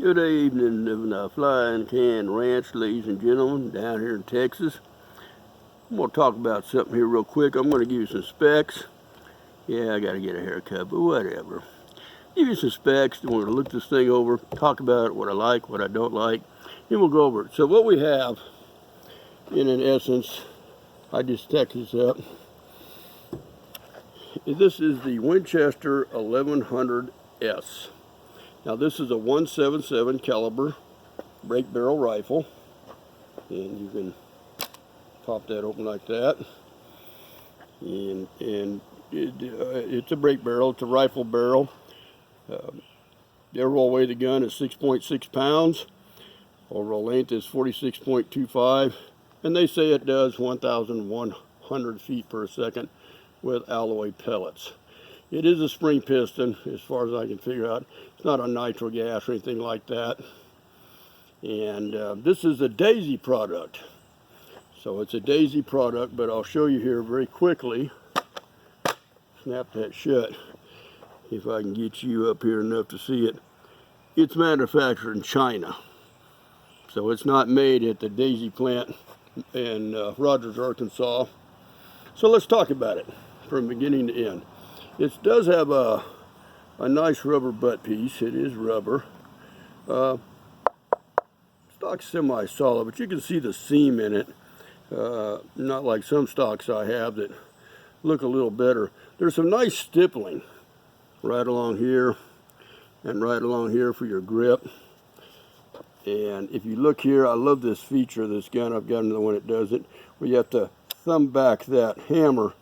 Good evening, Flying Can Ranch, ladies and gentlemen, down here in Texas. I'm going to talk about something here real quick. I'm going to give you some specs. Yeah, I got to get a haircut, but whatever. Give you some specs. We're going to look this thing over, talk about it, what I like, what I don't like, then we'll go over it. So what we have, in essence, I just text this up. This is the Winchester 1100S. Now this is a .177 caliber break barrel rifle, and you can pop that open like that. And it's a break barrel. It's a rifle barrel. The overall weight of the gun is 6.6 pounds. Overall length is 46.25, and they say it does 1,100 feet per second with alloy pellets. It is a spring piston, as far as I can figure out. It's not a nitro gas or anything like that. And this is a Daisy product. So it's a Daisy product, but I'll show you here very quickly. Snap that shut, if I can get you up here enough to see it. It's manufactured in China. So it's not made at the Daisy plant in Rogers, Arkansas. So let's talk about it from beginning to end. It does have a nice rubber butt piece. It is rubber. Stock's semi-solid, but you can see the seam in it. Not like some stocks I have that look a little better. There's some nice stippling right along here and right along here for your grip. And if you look here, I love this feature of this gun. I've got another one that does it, where you have to thumb back that hammer,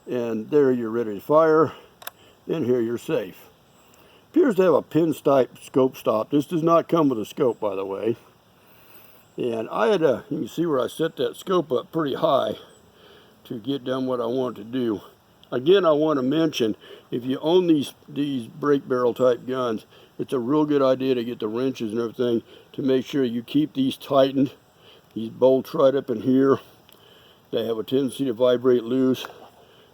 and there you're ready to fire. And here you're safe. Appears to have a pinstripe scope stop. This does not come with a scope, by the way. And I had you can see where I set that scope up pretty high to get done what I want to do. Again, I want to mention, if you own these break barrel type guns, it's a real good idea to get the wrenches and everything to make sure you keep these tightened. These bolts right up in here, they have a tendency to vibrate loose.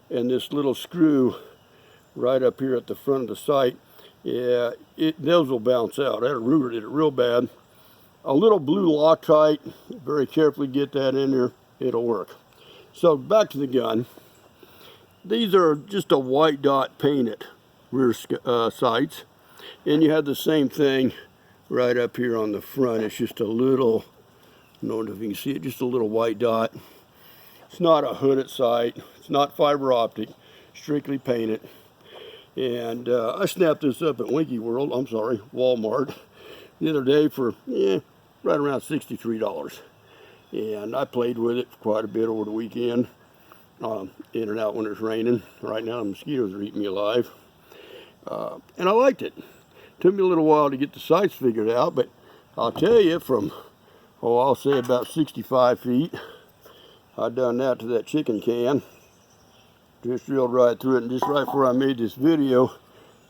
And this little screw right up here at the front of the sight, yeah, those will bounce out. I had a ruger did it real bad. A little blue Loctite, very carefully get that in there, it'll work. So back to the gun. These are just a white dot painted rear sights, and you have the same thing right up here on the front. It's just a little, I don't know if you can see it, just a little white dot. It's not a hooded sight, it's not fiber optic, strictly painted. And I snapped this up at Walmart the other day for right around $63. And I played with it quite a bit over the weekend, in and out when it's raining. Right now the mosquitoes are eating me alive. And I liked it. Took me a little while to get the sights figured out, but I'll tell you, from, I'll say about 65 feet, I done that to that chicken can. Just drilled right through it, and just right before I made this video,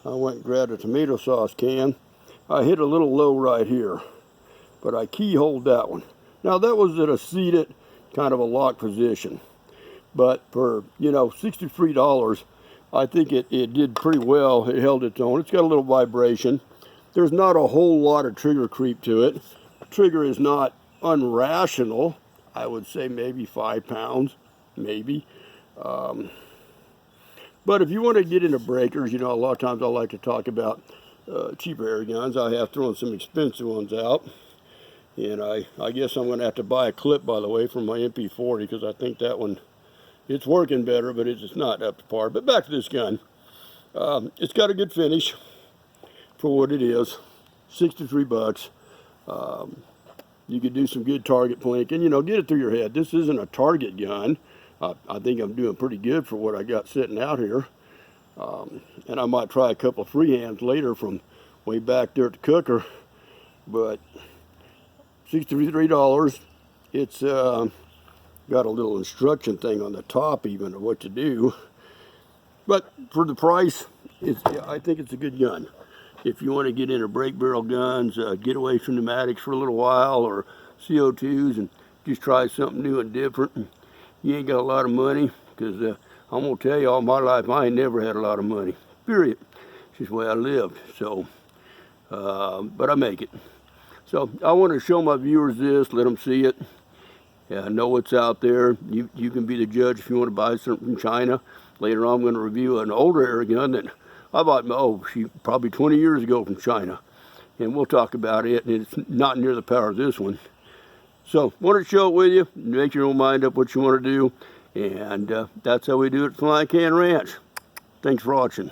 I went and grabbed a tomato sauce can. I hit a little low right here, but I keyholed that one. Now that was at a seated, kind of a locked position. But for, $63, I think it did pretty well. It held its own. It's got a little vibration. There's not a whole lot of trigger creep to it. The trigger is not unrational. I would say maybe 5 pounds, maybe. But if you want to get into breakers, a lot of times I like to talk about cheaper air guns. I have thrown some expensive ones out. And I guess I'm going to have to buy a clip, by the way, for my MP40, because I think that one, it's working better, but it's just not up to par. But back to this gun. It's got a good finish for what it is. 63 bucks. You could do some good target plinking, get it through your head. This isn't a target gun. I think I'm doing pretty good for what I got sitting out here. And I might try a couple of freehands later from way back there at the cooker. But $63, it's got a little instruction thing on the top even of what to do. But for the price, I think it's a good gun. If you want to get into break barrel guns, get away from pneumatics for a little while, or CO2s, and just try something new and different. And you ain't got a lot of money, because I'm going to tell you, all my life, I ain't never had a lot of money, period. It's just the way I lived. So, but I make it. So I want to show my viewers this, let them see it. Yeah, I know it's out there. You can be the judge if you want to buy something from China. Later on, I'm going to review an older air gun that I bought, probably 20 years ago from China. And we'll talk about it, and it's not near the power of this one. So, wanted to show it with you, make your own mind up what you want to do, and that's how we do it at Flying Can Ranch. Thanks for watching.